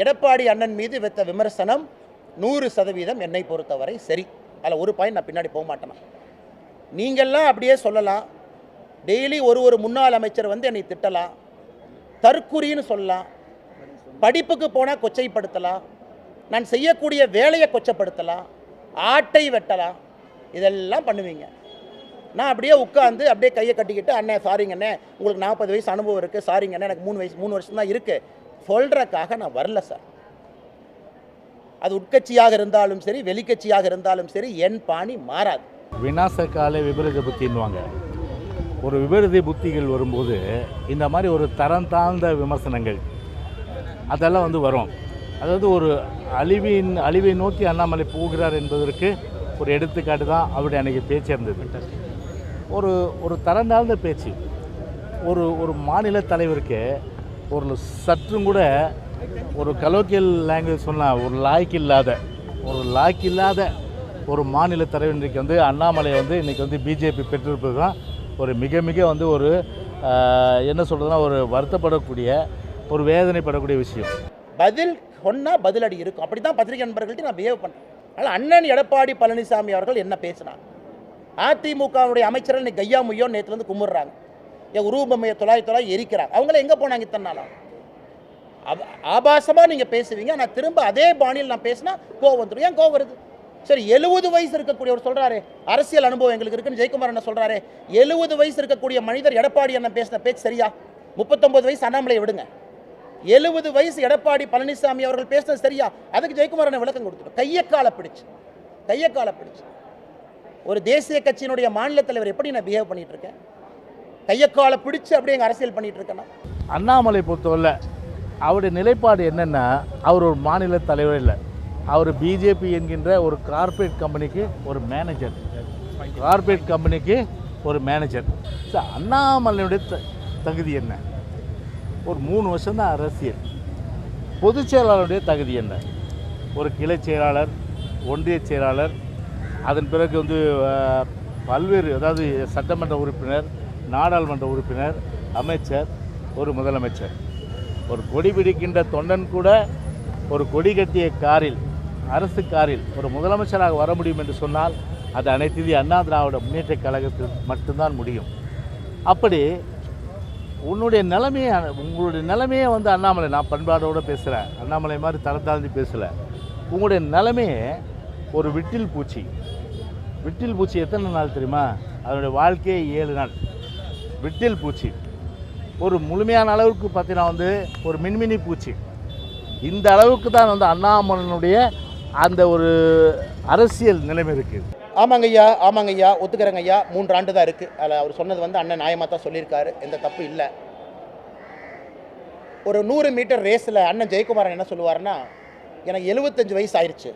எடப்பாடி அண்ணன் மீது வைத்த விமர்சனம் 100% என்னை பொறுத்தவரை சரி. அதில் ஒரு பாயிண்ட் நான் பின்னாடி போக மாட்டேனா. நீங்கள்லாம் அப்படியே சொல்லலாம், டெய்லி ஒரு முன்னாள் அமைச்சர் வந்து என்னை திட்டலாம், தற்குறின்னு சொல்லலாம், படிப்புக்கு போனால் கொச்சைப்படுத்தலாம், நான் செய்யக்கூடிய வேலையை கொச்சப்படுத்தலாம், ஆட்டை வெட்டலாம், இதெல்லாம் பண்ணுவீங்க. நான் அப்படியே உட்காந்து அப்படியே கையை கட்டிக்கிட்டு அண்ணே சாரிங்கண்ணே உங்களுக்கு 40 வயசு அனுபவம் இருக்குது, சாரிங்கண்ணே எனக்கு 3 வருஷம் தான் இருக்குது சொல்கிறக்காக நான் வரல சார். அது உட்கட்சியாக இருந்தாலும் சரி வெளிக்கட்சியாக இருந்தாலும் சரி என் பாணி மாறாது. விநாசகால விபரீத புத்தின்வாங்க. ஒரு விபரீத புத்திகள் வரும்போது இந்த மாதிரி ஒரு தரம் தாழ்ந்த விமர்சனங்கள் அதெல்லாம் வந்து வரும். அதாவது ஒரு அழிவை நோக்கி அண்ணாமலை போகிறார் என்பதற்கு ஒரு எடுத்துக்காட்டு தான் அவருடைய அன்றைக்கி பேச்சு இருந்தது. ஒரு தரம் தாழ்ந்த பேச்சு. ஒரு மாநில தலைவருக்கு ஒரு சற்றும் கூட ஒரு கலோக்கியல் லாங்குவேஜ் சொன்னால் ஒரு லாய்க்கு இல்லாத ஒரு மாநில தலைவர் இன்றைக்கு வந்து அண்ணாமலை வந்து இன்றைக்கி வந்து பிஜேபி பெற்றிருப்பது தான் ஒரு மிக மிக வந்து ஒரு என்ன சொல்கிறதுனா ஒரு வருத்தப்படக்கூடிய ஒரு வேதனைப்படக்கூடிய விஷயம். பதில் சொன்னால் பதிலடி இருக்கும். அப்படி தான் பத்திரிகை நண்பர்கள்ட்ட நான் பிஹேவ் பண்ணுறேன். அதனால் அண்ணன் எடப்பாடி பழனிசாமி அவர்கள் என்ன பேசினாங்க, அதிமுகவுடைய அமைச்சர்கள் இன்னைக்கு கையா முய்யோ நேற்றுலேருந்து கும்பிட்றாங்க, என் உருவமையை தொலாய் எரிக்கிறாங்க. அவங்கள எங்கே போனாங்க இத்தனை நாளாக? ஆபாசமாக நீங்கள் பேசுவீங்க, நான் திரும்ப அதே பாணியில் நான் பேசினா கோவம் வந்துடும். ஏன் கோவம் வருது? சரி, 70 வயசு இருக்கக்கூடியவர் சொல்கிறாரு அரசியல் அனுபவம் எங்களுக்கு இருக்குன்னு ஜெயக்குமார் என்ன சொல்கிறாரு. 70 வயசு இருக்கக்கூடிய மனிதர் எடப்பாடி அண்ணன் பேசின பேச்சு சரியா? 39 வயசு அண்ணாமலை விடுங்க, 70 வயசு எடப்பாடி பழனிசாமி அவர்கள் பேசினது சரியா? அதுக்கு ஜெயக்குமார் அண்ணன் விளக்கம் கொடுத்துட்டோம். கையை காலை பிடிச்சு ஒரு தேசிய கட்சியினுடைய மாநில தலைவர் எப்படி நான் பிஹேவ் பண்ணிட்டு இருக்கேன்? கையக்காலை பிடிச்சு அப்படியே எங்கள் அரசியல் பண்ணிட்டு இருக்கேன்னா? அண்ணாமலை பொறுத்தவரை அவருடைய நிலைப்பாடு என்னென்னா, அவர் ஒரு மாநில தலைவர் இல்லை, அவர் பிஜேபி என்கின்ற ஒரு கார்ப்பரேட் கம்பெனிக்கு ஒரு மேனேஜர். சார், அண்ணாமலையுடைய தகுதி என்ன? ஒரு 3 வருஷம் தான் அரசியல். பொதுச் செயலாளருடைய தகுதி என்ன? ஒரு கிளை செயலாளர், ஒன்றிய செயலாளர், அதன் பிறகு வந்து பல்வேறு, அதாவது சட்டமன்ற உறுப்பினர், நாடாளுமன்ற உறுப்பினர், அமைச்சர், ஒரு முதலமைச்சர். ஒரு கொடி பிடிக்கின்ற தொண்டன் கூட ஒரு கொடி கட்டிய காரில், அரசு காரில் ஒரு முதலமைச்சராக வர முடியும் என்று சொன்னால் அது அனைத்து இந்திய அண்ணா திராவிட முன்னேற்ற கழகத்தில் மட்டும்தான் முடியும். அப்படி உங்களுடைய நிலைமையே வந்து அண்ணாமலை, நான் பண்பாடோடு பேசுகிறேன், அண்ணாமலை மாதிரி தரத்தாழ்ந்து பேசலை. உங்களுடைய நிலைமையே ஒரு விட்டில் பூச்சி எத்தனை நாள் தெரியுமா? அதனுடைய வாழ்க்கையே 7 நாள். விட்டில் பூச்சி ஒரு முழுமையான அளவுக்கு பார்த்தீங்கன்னா வந்து ஒரு மின்மினி பூச்சி. இந்த அளவுக்கு தான் வந்து அண்ணாமலையினுடைய அந்த ஒரு அரசியல் நிலைமை இருக்குது. ஆமாங்க ஐயா, ஒத்துக்கிறேங்க ஐயா. 3 ஆண்டு தான் இருக்குது. அதில் அவர் சொன்னது வந்து அண்ணன் நியாயமாக தான் சொல்லியிருக்காரு, எந்த தப்பு இல்லை. ஒரு 100 மீட்டர் ரேஸில் அண்ணன் ஜெயக்குமாரன் என்ன சொல்லுவார்னா, எனக்கு 75 வயசு ஆயிடுச்சு,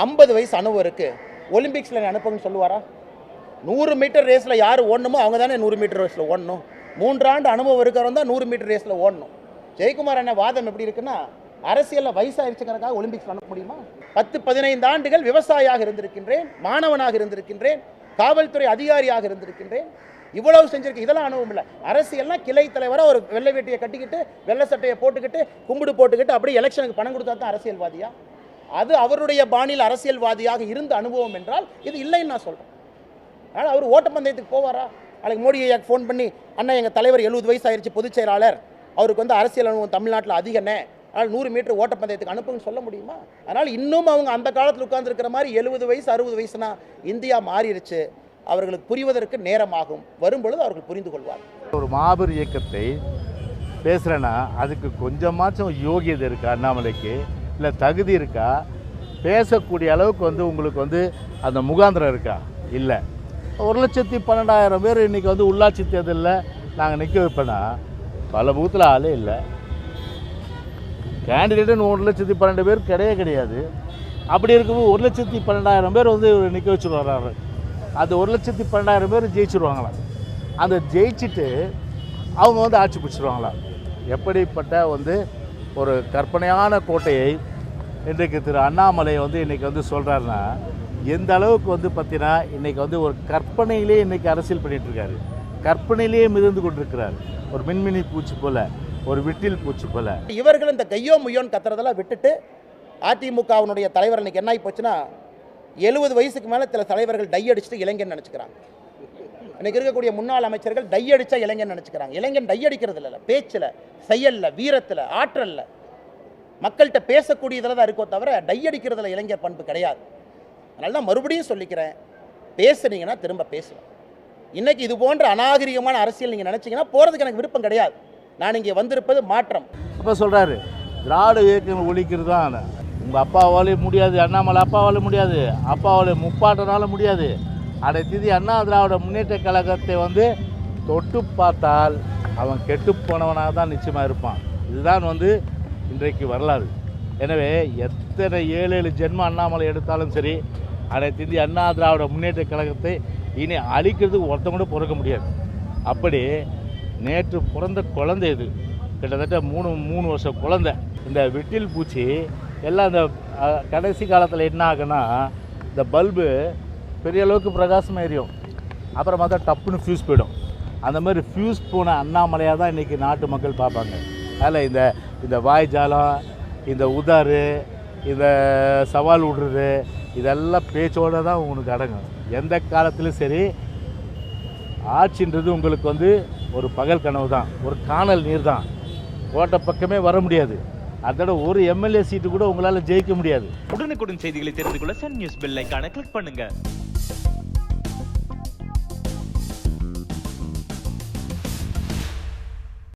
50 வயசு அனுபவம் இருக்குது, ஒலிம்பிக்ஸில் அனுப்புங்கன்னு சொல்லுவாரா? 100 மீட்டர் ரேஸில் யார் ஓடணுமோ அவங்க தானே 100 மீட்டர் ரேஸில் ஓடணும். 3 ஆண்டு அனுபவம் இருக்கிறவங்க தான் 100 மீட்டர் ரேஸில் ஓடணும். ஜெயக்குமார் அண்ணன் வாதம் எப்படி இருக்குன்னா, அரசியலில் வயசாயிருச்சுங்கிறதுக்காக ஒலிம்பிக்ஸ் அனுப்ப முடியுமா? 10-15 ஆண்டுகள் விவசாயியாக இருந்திருக்கின்றேன், மாணவனாக இருந்திருக்கின்றேன், காவல்துறை அதிகாரியாக இருந்திருக்கின்றேன், இவ்வளவு செஞ்சிருக்கு. இதெல்லாம் அனுபவம் இல்லை. அரசியல்னால் கிளை தலைவராக ஒரு வெள்ளை வேட்டியை கட்டிக்கிட்டு வெள்ளை சட்டையை போட்டுக்கிட்டு கும்பிடு போட்டுக்கிட்டு அப்படியே எலெக்ஷனுக்கு பணம் கொடுத்தா தான் அரசியல்வாதியா? அது அவருடைய பாணியில் அரசியல்வாதியாக இருந்த அனுபவம் என்றால் இது இல்லைன்னு நான் சொல்கிறேன். அதனால் அவர் ஓட்டப்பந்தயத்துக்கு போவாரா? நாளைக்கு மோடி ஐயாக்கு ஃபோன் பண்ணி, அண்ணா எங்கள் தலைவர் 70 வயசு ஆயிடுச்சு, பொதுச் செயலாளர், அவருக்கு வந்து அரசியல் அனுபவம் தமிழ்நாட்டில் அதிகண்ணே, அதனால் 100 மீட்டர் ஓட்டப்பந்தயத்துக்கு அனுப்புன்னு சொல்ல முடியுமா? அதனால் இன்னும் அவங்க அந்த காலத்தில் உட்கார்ந்துருக்கிற மாதிரி 70 வயசு 60 வயசுனா இந்தியா மாறிடுச்சு. அவர்களுக்கு புரிவதற்கு நேரமாகும். வரும்பொழுது அவர்கள் புரிந்து கொள்வார். ஒரு மாபெரும் இயக்கத்தை பேசுகிறேன்னா அதுக்கு கொஞ்சமாச்சும் யோகியதை இருக்கா அண்ணாமலைக்கு? இல்லை தகுதி இருக்கா? பேசக்கூடிய அளவுக்கு வந்து உங்களுக்கு வந்து அந்த முகாந்திரம் இருக்கா? இல்லை. 1,12,000 பேர் இன்றைக்கி வந்து உள்ளாட்சி தேர்தலில் நாங்கள் நிற்க வைப்பேன்னா பல பூத்தில் ஆளே இல்லை. கேண்டிடேட்டுன்னு 1,12,000 பேர் கிடையாது. அப்படி இருக்கும்போது 1,12,000 பேர் வந்து நிற்க வச்சுட்டு வர்றாரு. அந்த 1,12,000 பேர் ஜெயிச்சுருவாங்களாம். அந்த ஜெயிச்சுட்டு அவங்க வந்து ஆட்சி பிடிச்சிருவாங்களாம். எப்படிப்பட்ட வந்து ஒரு கற்பனையான கோட்டையை இன்றைக்கு திரு அண்ணாமலை வந்து இன்றைக்கி வந்து சொல்கிறாருன்னா, எந்த அளவுக்கு வந்து பார்த்தீங்கன்னா இன்றைக்கி வந்து ஒரு கற்பனையிலே இன்றைக்கி அரசியல் பண்ணிகிட்ருக்காரு, கற்பனையிலேயே மிதந்து கொண்டிருக்கிறார். ஒரு மின்மினி பூச்சி போல் ஒரு விட்டில் பூச்சி போல. இவர்கள் இந்த கையோ முய்யோன்னு கத்துறதெல்லாம் விட்டுட்டு அதிமுகவினுடைய தலைவர் இன்னைக்கு என்ன ஆகி போச்சுன்னா 70 வயசுக்கு மேலே சில தலைவர்கள் டை அடிச்சுட்டு இளைஞன் நினச்சிக்கிறாங்க. இன்னைக்கு இருக்கக்கூடிய முன்னாள் அமைச்சர்கள் டை அடித்தா இளைஞன் நினச்சிக்கிறாங்க. இளைஞன் டை அடிக்கிறது இல்லை, பேச்சில், செயலில், வீரத்தில், ஆற்றலில், மக்கள்கிட்ட பேசக்கூடியதில் தான் இருக்கோ தவிர டை அடிக்கிறதுல இளைஞர் பண்பு கிடையாது. அதனால தான் மறுபடியும் சொல்லிக்கிறேன், பேசுனீங்கன்னா திரும்ப பேசுவேன். இன்றைக்கி இது போன்ற அநாகரிகமான அரசியல் நீங்கள் நினச்சிங்கன்னா போகிறதுக்கு எனக்கு விருப்பம் கிடையாது. நான் இங்கே வந்திருப்பது மாற்றம். அப்போ சொல்கிறாரு திராவிட இயக்கம் ஒழிக்கிறது தான். உங்கள் அப்பாவாலே முடியாது, அண்ணாமலை அப்பாவாலே முடியாது, அப்பாவாலே முப்பாட்டனால முடியாது. அடைத்தது அண்ணா திராவிட முன்னேற்ற கழகத்தை வந்து தொட்டு பார்த்தால் அவன் கெட்டு போனவனாக தான் நிச்சயமாக இருப்பான். இதுதான் வந்து இன்றைக்கு வரலாறு. எனவே எத்தனை 7 ஜென்ம அண்ணாமலை எடுத்தாலும் சரி, அடைத்தது அண்ணா திராவிட முன்னேற்ற கழகத்தை இனி அழிக்கிறதுக்கு ஒருத்தம் கூட பிறக்க முடியாது. அப்படி நேற்று பிறந்த குழந்தை இது, கிட்டத்தட்ட மூணு வருஷம் குழந்தை. இந்த விட்டில் பூச்சி எல்லாம் இந்த கடைசி காலத்தில் என்ன ஆகுன்னா, இந்த பல்பு பெரிய அளவுக்கு பிரகாசமாக எரியும், அப்புறம் பார்த்தா டப்புன்னு ஃபியூஸ் போயிடும். அந்த மாதிரி ஃபியூஸ் போன அண்ணாமலையாக தான் இன்றைக்கி நாட்டு மக்கள் பார்ப்பாங்க. அதில் இந்த வாய்ஜாலம், இந்த உதாறு, இந்த சவால் விடுறது, இதெல்லாம் பேச்சோடு தான் உங்களுக்கு அடங்கும். எந்த காலத்திலும் சரி, ஆட்சின்றது உங்களுக்கு வந்து ஒரு பகல் கனவு தான், ஒரு காணல் நீர் தான். கோட்டை பக்கமே வர முடியாது. அதோட ஒரு எம்எல்ஏ சீட்டு கூட உங்களால் ஜெயிக்க முடியாது. உடனுக்குடன் செய்திகளை தெரிந்து கொள்ள சன் நியூஸ் பெல் ஐகானை கிளிக் பண்ணுங்க.